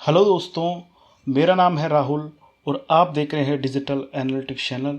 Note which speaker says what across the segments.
Speaker 1: Hello दोस्तों, मेरा नाम है राहुल और आप देख रहे हैं डिजिटल एनालिटिक्स चैनल।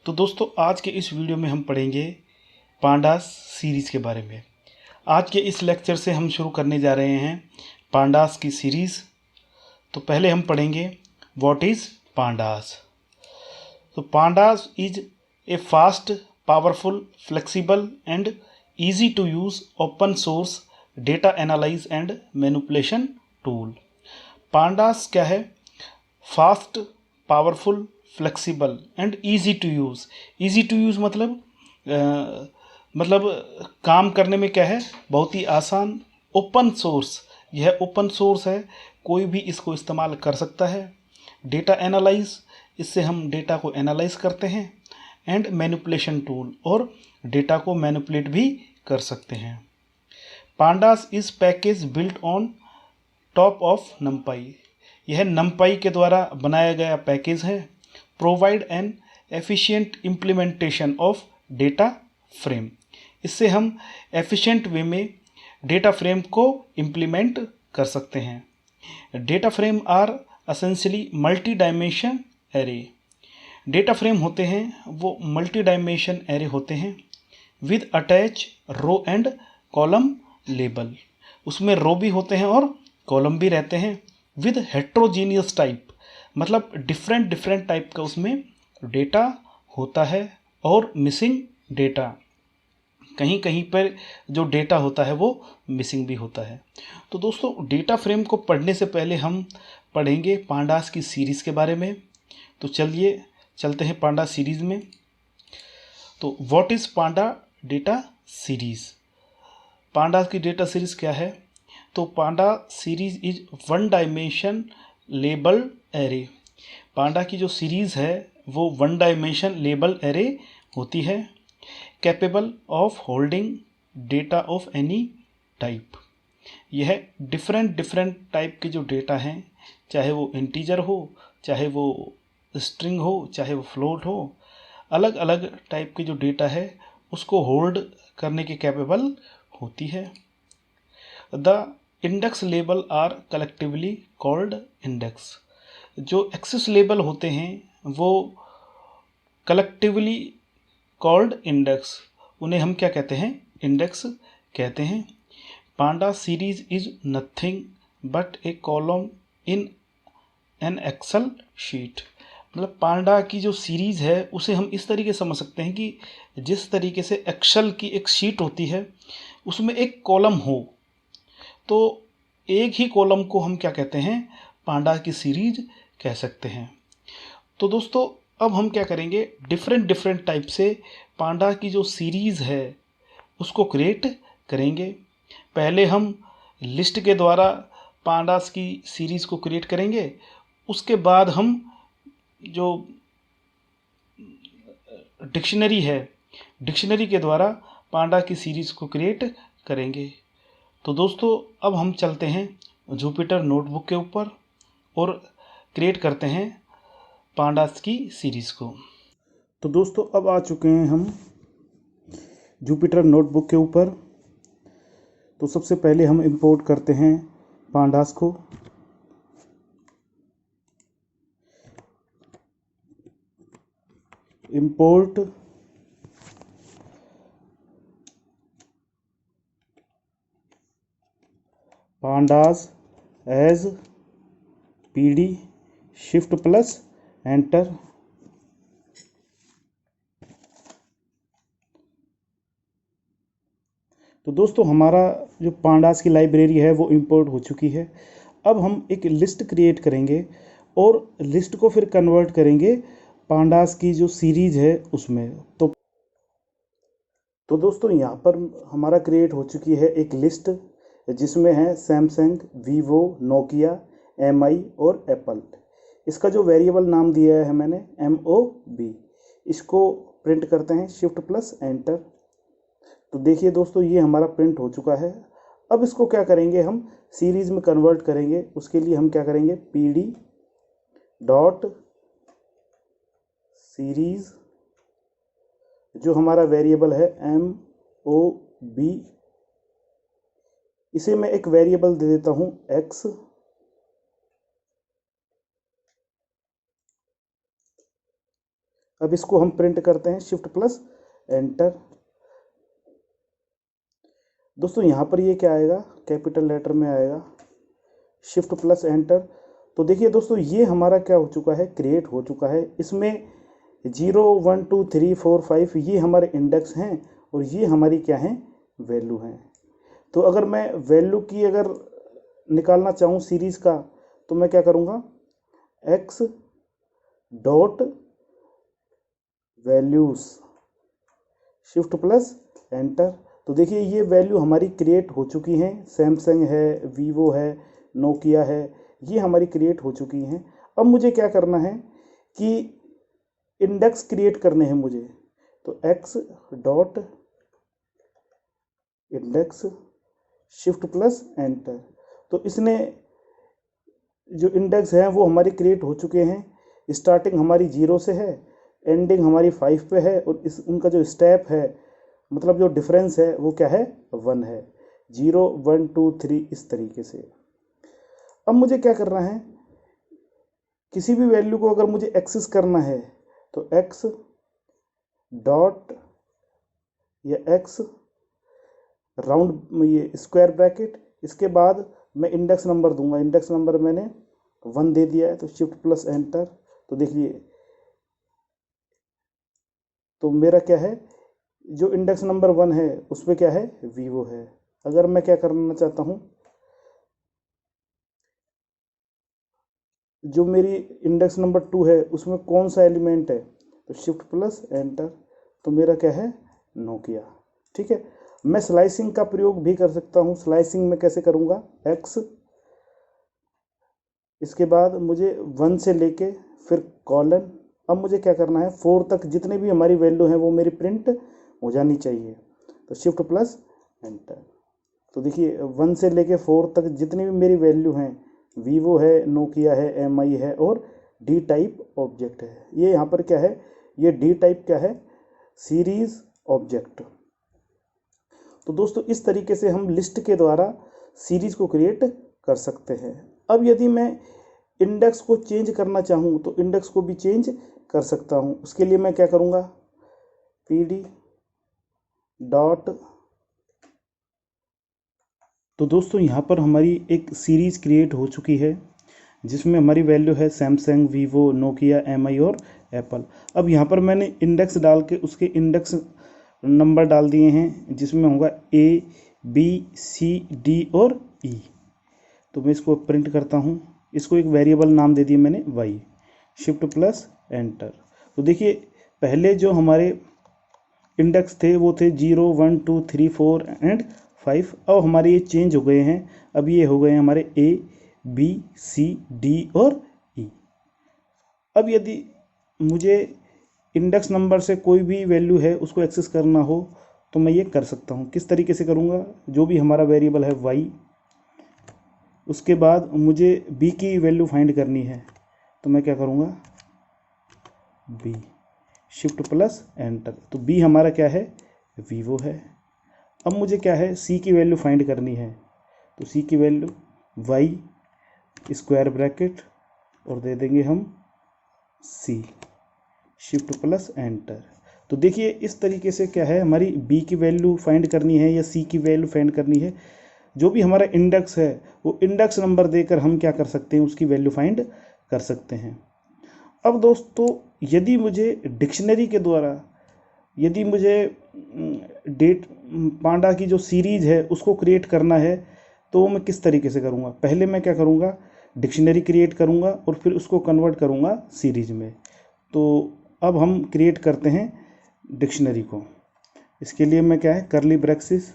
Speaker 1: तो दोस्तों, आज के इस वीडियो में हम पढ़ेंगे पांडास सीरीज़ के बारे में। आज के इस लेक्चर से हम शुरू करने जा रहे हैं पांडास की सीरीज़। तो पहले हम पढ़ेंगे व्हाट इज़ पांडास। तो pandas is a fast, powerful, flexible and easy to use open source data analyze and manipulation tool। Pandas क्या है? Fast, powerful, flexible and easy to use. Easy to use मतलब काम करने में क्या है, बहुत ही आसान। ओपन सोर्स, यह ओपन सोर्स है, कोई भी इसको इस्तेमाल कर सकता है। डेटा एनालाइज, इससे हम डेटा को एनालाइज करते हैं। एंड मैनिपुलेशन टूल, और डेटा को मैनिपुलेट भी कर सकते हैं। Pandas is package built on top of नमपाई, यह नमपाई के द्वारा बनाया गया पैकेज है। Provide an efficient implementation of data frame, इससे हम एफिशिएंट वे में डेटा फ्रेम को इम्प्लीमेंट कर सकते हैं। Data frame are essentially multi dimension array, data frame होते हैं वो मल्टी डायमेंशन एरे होते हैं with attach row and column label, उसमें रो भी होते हैं और कॉलम भी रहते हैं। विद हेट्रोजीनियस टाइप, मतलब डिफरेंट डिफरेंट टाइप का उसमें डेटा होता है। और मिसिंग डेटा, कहीं कहीं पर जो डेटा होता है वो मिसिंग भी होता है। तो दोस्तों, डेटा फ्रेम को पढ़ने से पहले हम पढ़ेंगे पांडास की सीरीज़ के बारे में। तो चलिए चलते हैं पांडा सीरीज़ में। तो what is panda data series? Panda की डेटा सीरीज़ क्या है? तो panda series is one dimension label array. Panda की जो सीरीज़ है वो वन डायमेंशन लेबल एरे होती है। Capable of holding data of any type, यह डिफरेंट डिफरेंट टाइप के जो डेटा हैं, चाहे वो इंटीजर हो, चाहे वो स्ट्रिंग हो, चाहे वो फ्लोट हो, अलग अलग टाइप के जो डेटा है उसको होल्ड करने के कैपेबल होती है। The index label are collectively called index, जो एक्सेस लेबल होते हैं वो कलेक्टिवली कॉल्ड इंडेक्स, उन्हें हम क्या कहते हैं? इंडेक्स कहते हैं। Panda series is nothing but a column in an Excel sheet, मतलब पांडा की जो सीरीज़ है उसे हम इस तरीके से समझ सकते हैं कि जिस तरीके से एक्सेल की एक शीट होती है उसमें एक कॉलम हो, तो एक ही कॉलम को हम क्या कहते हैं? पांडा की सीरीज कह सकते हैं। तो दोस्तों, अब हम क्या करेंगे, डिफरेंट डिफरेंट टाइप से पांडा की जो सीरीज़ है उसको क्रिएट करेंगे। पहले हम लिस्ट के द्वारा पांडास की सीरीज़ को क्रिएट करेंगे, उसके बाद हम जो डिक्शनरी है, डिक्शनरी के द्वारा पांडा की सीरीज़ को क्रिएट करेंगे। तो दोस्तों, अब हम चलते हैं जुपिटर नोटबुक के ऊपर और क्रिएट करते हैं पांडास की सीरीज़ को। तो दोस्तों, अब आ चुके हैं हम जुपिटर नोटबुक के ऊपर। तो सबसे पहले हम इंपोर्ट करते हैं पांडास को। Import pandas as PD, shift plus enter. तो दोस्तों, हमारा जो पांडास की लाइब्रेरी है वो इंपोर्ट हो चुकी है। अब हम एक लिस्ट क्रिएट करेंगे और लिस्ट को फिर कन्वर्ट करेंगे पांडास की जो सीरीज़ है उसमें। तो दोस्तों, यहाँ पर हमारा क्रिएट हो चुकी है एक लिस्ट जिसमें है सैमसंग, वीवो, नोकिया, एमआई और एप्पल। इसका जो वेरिएबल नाम दिया है मैंने MOB, इसको प्रिंट करते हैं, शिफ्ट प्लस एंटर। तो देखिए दोस्तों, ये हमारा प्रिंट हो चुका है। अब इसको क्या करेंगे, हम सीरीज़ में कन्वर्ट करेंगे। उसके लिए हम क्या करेंगे, PD डॉट सीरीज़, जो हमारा वेरिएबल है MOB, इसे मैं एक वेरिएबल दे देता हूँ X। अब इसको हम प्रिंट करते हैं, शिफ्ट प्लस एंटर। दोस्तों यहाँ पर ये क्या आएगा, कैपिटल लेटर में आएगा, शिफ्ट प्लस एंटर। तो देखिए दोस्तों ये हमारा क्या हो चुका है, क्रिएट हो चुका है। इसमें 0 1 2 3 4 5 ये हमारे इंडेक्स हैं और ये हमारी क्या हैं, वैल्यू हैं। तो अगर मैं वैल्यू की अगर निकालना चाहूँ सीरीज़ का, तो मैं क्या करूँगा, x dot values, shift plus enter. तो देखिए ये वैल्यू हमारी क्रिएट हो चुकी हैं, सैमसंग है, वीवो है, नोकिया है, ये हमारी क्रिएट हो चुकी हैं। अब मुझे क्या करना है कि इंडेक्स क्रिएट करने हैं मुझे, तो x dot index, shift plus enter. तो इसने जो इंडेक्स हैं वो हमारी क्रिएट हो चुके हैं। स्टार्टिंग हमारी 0 से है, एंडिंग हमारी 5 पे है, और इस उनका जो स्टेप है, मतलब जो डिफरेंस है वो क्या है, 1 है। 0 1 2 3 इस तरीके से। अब मुझे क्या करना है, किसी भी वैल्यू को अगर मुझे एक्सेस करना है तो x डॉट या x राउंड ये स्क्वायर ब्रैकेट, इसके बाद मैं इंडेक्स नंबर दूंगा। इंडेक्स नंबर मैंने 1 दे दिया है, तो शिफ्ट प्लस एंटर। तो देखिए तो मेरा क्या है, जो इंडेक्स नंबर 1 है उस पर क्या है, वीवो है। अगर मैं क्या करना चाहता हूँ, जो मेरी इंडेक्स नंबर 2 है उसमें कौन सा एलिमेंट है, तो शिफ्ट प्लस एंटर। तो मेरा क्या है, नोकिया। ठीक है, मैं स्लाइसिंग का प्रयोग भी कर सकता हूँ। स्लाइसिंग में कैसे करूँगा, x, इसके बाद मुझे 1 से लेके फिर कॉलन। अब मुझे क्या करना है, 4 तक जितने भी हमारी वैल्यू हैं वो मेरी प्रिंट हो जानी चाहिए, तो शिफ्ट प्लस एंटर। तो देखिए 1 से लेके 4 तक जितनी भी मेरी वैल्यू हैं, वीवो है, नोकिया है, एमआई है और डी टाइप ऑब्जेक्ट है। ये यहाँ पर क्या है, ये डी टाइप क्या है, सीरीज ऑब्जेक्ट। तो दोस्तों इस तरीके से हम लिस्ट के द्वारा सीरीज को क्रिएट कर सकते हैं। अब यदि मैं इंडेक्स को चेंज करना चाहूँ तो इंडेक्स को भी चेंज कर सकता हूँ। उसके लिए मैं क्या करूँगा, pd डॉट। तो दोस्तों यहाँ पर हमारी एक सीरीज़ क्रिएट हो चुकी है जिसमें हमारी वैल्यू है सैमसंग, वीवो, नोकिया, एमआई और एप्पल। अब यहाँ पर मैंने इंडेक्स डाल के उसके इंडेक्स नंबर डाल दिए हैं, जिसमें होगा A B C D और E। तो मैं इसको प्रिंट करता हूँ। इसको एक वेरिएबल नाम दे दिया मैंने y, शिफ्ट प्लस एंटर। तो देखिए पहले जो हमारे इंडेक्स थे वो थे 0 1 2 3 4 एंड 5। अब हमारे ये चेंज हो गए हैं, अब ये हो गए हैं हमारे A B C D और E। अब यदि मुझे इंडेक्स नंबर से कोई भी वैल्यू है उसको एक्सेस करना हो तो मैं ये कर सकता हूँ। किस तरीके से करूँगा, जो भी हमारा वेरिएबल है y, उसके बाद मुझे b की वैल्यू फाइंड करनी है, तो मैं क्या करूँगा, b, शिफ्ट प्लस एंटर। तो b हमारा क्या है, वीवो है। अब मुझे क्या है, c की वैल्यू फाइंड करनी है, तो c की वैल्यू y स्क्वायर ब्रैकेट और दे देंगे हम c, शिफ्ट प्लस एंटर। तो देखिए इस तरीके से क्या है, हमारी b की वैल्यू फाइंड करनी है या c की वैल्यू फाइंड करनी है, जो भी हमारा इंडेक्स है वो इंडेक्स नंबर देकर हम क्या कर सकते हैं, उसकी वैल्यू फाइंड कर सकते हैं। अब दोस्तों यदि मुझे डिक्शनरी के द्वारा, यदि मुझे डेट पांडा की जो सीरीज है उसको क्रिएट करना है तो मैं किस तरीके से करूँगा। पहले मैं क्या करूँगा, डिक्शनरी क्रिएट करूँगा और फिर उसको कन्वर्ट करूँगा सीरीज में। तो अब हम क्रिएट करते हैं डिक्शनरी को। इसके लिए मैं क्या है, करली ब्रैकेट्स,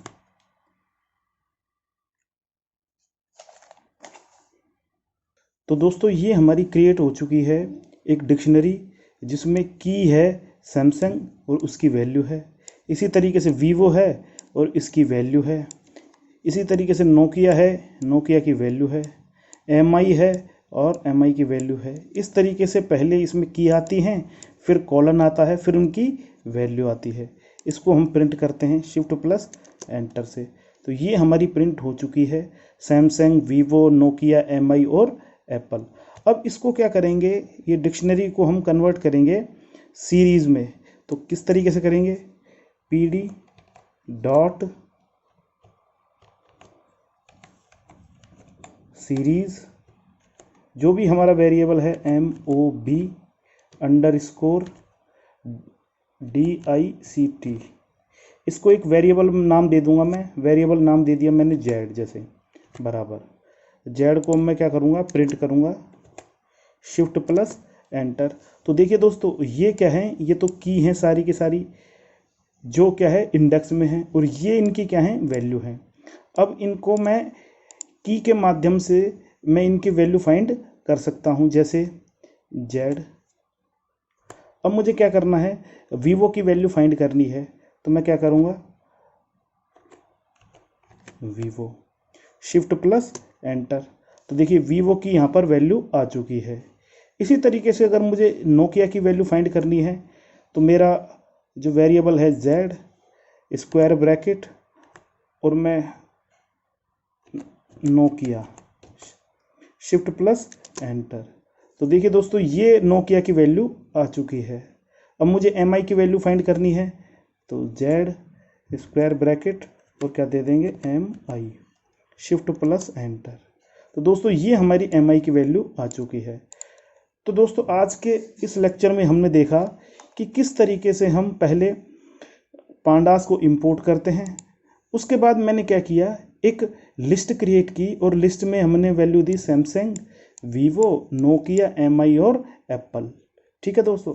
Speaker 1: तो दोस्तों ये हमारी क्रिएट हो चुकी है एक डिक्शनरी जिसमें की है सैमसंग और उसकी वैल्यू है। इसी तरीके से वीवो है और इसकी वैल्यू है। इसी तरीके से नोकिया है, नोकिया की वैल्यू है। एमआई है और एमआई की वैल्यू है। इस तरीके से पहले इसमें की आती हैं, फिर कॉलन आता है, फिर उनकी वैल्यू आती है। इसको हम प्रिंट करते हैं शिफ्ट प्लस एंटर से। तो ये हमारी प्रिंट हो चुकी है सैमसंग, वीवो, नोकिया, एमआई और एप्पल। अब इसको क्या करेंगे, ये डिक्शनरी को हम कन्वर्ट करेंगे सीरीज़ में, तो किस तरीके से करेंगे, PD डॉट सीरीज़, जो भी हमारा वेरिएबल है MOB अंडरस्कोर DICT, इसको एक वेरिएबल नाम दे दूंगा मैं, वेरिएबल नाम दे दिया मैंने Z, जैसे बराबर Z को मैं क्या करूंगा, प्रिंट करूंगा, शिफ्ट प्लस एंटर। तो देखिए दोस्तों, ये क्या है, ये तो की हैं सारी की सारी, जो क्या है इंडेक्स में है, और ये इनकी क्या है, वैल्यू है। अब इनको मैं की के माध्यम से मैं इनकी वैल्यू फाइंड कर सकता हूं, जैसे Z। अब मुझे क्या करना है, वीवो की वैल्यू फाइंड करनी है, तो मैं क्या करूंगा, वीवो, शिफ्ट प्लस एंटर। तो देखिए वीवो की यहाँ पर वैल्यू आ चुकी है। इसी तरीके से अगर मुझे नोकिया की वैल्यू फाइंड करनी है, तो मेरा जो वेरिएबल है Z स्क्वायर ब्रैकेट और मैं नोकिया, शिफ्ट प्लस एंटर। तो देखिए दोस्तों, ये नोकिया की वैल्यू आ चुकी है। अब मुझे MI की वैल्यू फाइंड करनी है, तो Z स्क्वायर ब्रैकेट और क्या दे देंगे, MI, शिफ्ट प्लस एंटर। तो दोस्तों ये हमारी MI की वैल्यू आ चुकी है। तो दोस्तों आज के इस लेक्चर में हमने देखा कि किस तरीके से हम पहले पांडास को इंपोर्ट करते हैं। उसके बाद मैंने क्या किया, एक लिस्ट क्रिएट की और लिस्ट में हमने वैल्यू दी सैमसंग, वीवो, नोकिया, MI और एप्पल। ठीक है दोस्तों,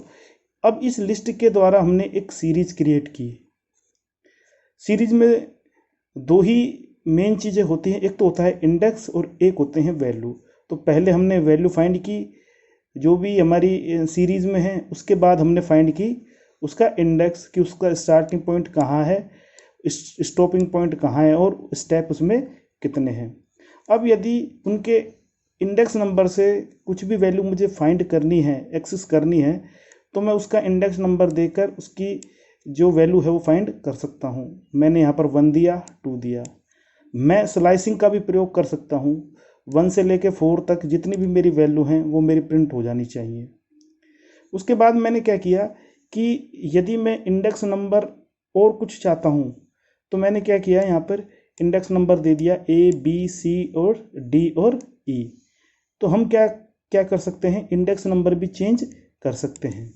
Speaker 1: अब इस लिस्ट के द्वारा हमने एक सीरीज क्रिएट की। सीरीज में दो ही मेन चीज़ें होती हैं, एक तो होता है इंडेक्स और एक होते हैं वैल्यू। तो पहले हमने वैल्यू फाइंड की जो भी हमारी सीरीज में है, उसके बाद हमने फाइंड की उसका इंडेक्स, कि उसका स्टार्टिंग पॉइंट कहाँ है, स्टॉपिंग पॉइंट कहाँ है और स्टेप उसमें कितने हैं। अब यदि उनके इंडेक्स नंबर से कुछ भी वैल्यू मुझे फाइंड करनी है, एक्सेस करनी है, तो मैं उसका इंडेक्स नंबर देकर उसकी जो वैल्यू है वो फाइंड कर सकता हूँ। मैंने यहाँ पर 1 दिया, 2 दिया। मैं स्लाइसिंग का भी प्रयोग कर सकता हूँ, 1 से लेके 4 तक जितनी भी मेरी वैल्यू हैं वो मेरी प्रिंट हो जानी चाहिए। उसके बाद मैंने क्या किया कि यदि मैं इंडेक्स नंबर और कुछ चाहता हूँ, तो मैंने क्या किया, यहाँ पर इंडेक्स नंबर दे दिया ABC और D और E। तो हम क्या क्या कर सकते हैं, इंडेक्स नंबर भी चेंज कर सकते हैं।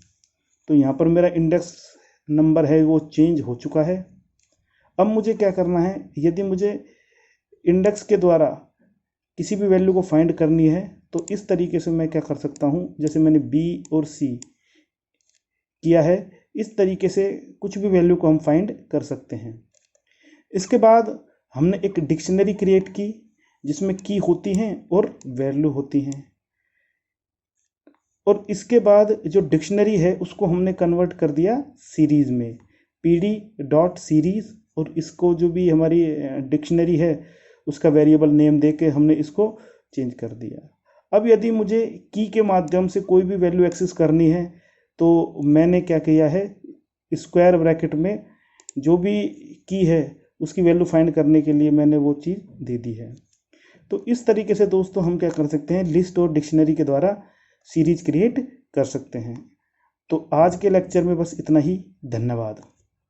Speaker 1: तो यहाँ पर मेरा इंडेक्स नंबर है वो चेंज हो चुका है। अब मुझे क्या करना है, यदि मुझे इंडेक्स के द्वारा किसी भी वैल्यू को फाइंड करनी है, तो इस तरीके से मैं क्या कर सकता हूँ, जैसे मैंने B और C किया है, इस तरीके से कुछ भी वैल्यू को हम फाइंड कर सकते हैं। इसके बाद हमने एक डिक्शनरी क्रिएट की जिसमें की होती हैं और वैल्यू होती हैं, और इसके बाद जो डिक्शनरी है उसको हमने कन्वर्ट कर दिया सीरीज में, PD डॉट सीरीज, और इसको जो भी हमारी डिक्शनरी है उसका वेरिएबल नेम दे के हमने इसको चेंज कर दिया। अब यदि मुझे की के माध्यम से कोई भी वैल्यू एक्सेस करनी है, तो मैंने क्या किया है, स्क्वायर ब्रैकेट में जो भी की है उसकी वैल्यू फाइंड करने के लिए मैंने वो चीज़ दे दी है। तो इस तरीके से दोस्तों हम क्या कर सकते हैं, लिस्ट और डिक्शनरी के द्वारा सीरीज क्रिएट कर सकते हैं। तो आज के लेक्चर में बस इतना ही। धन्यवाद।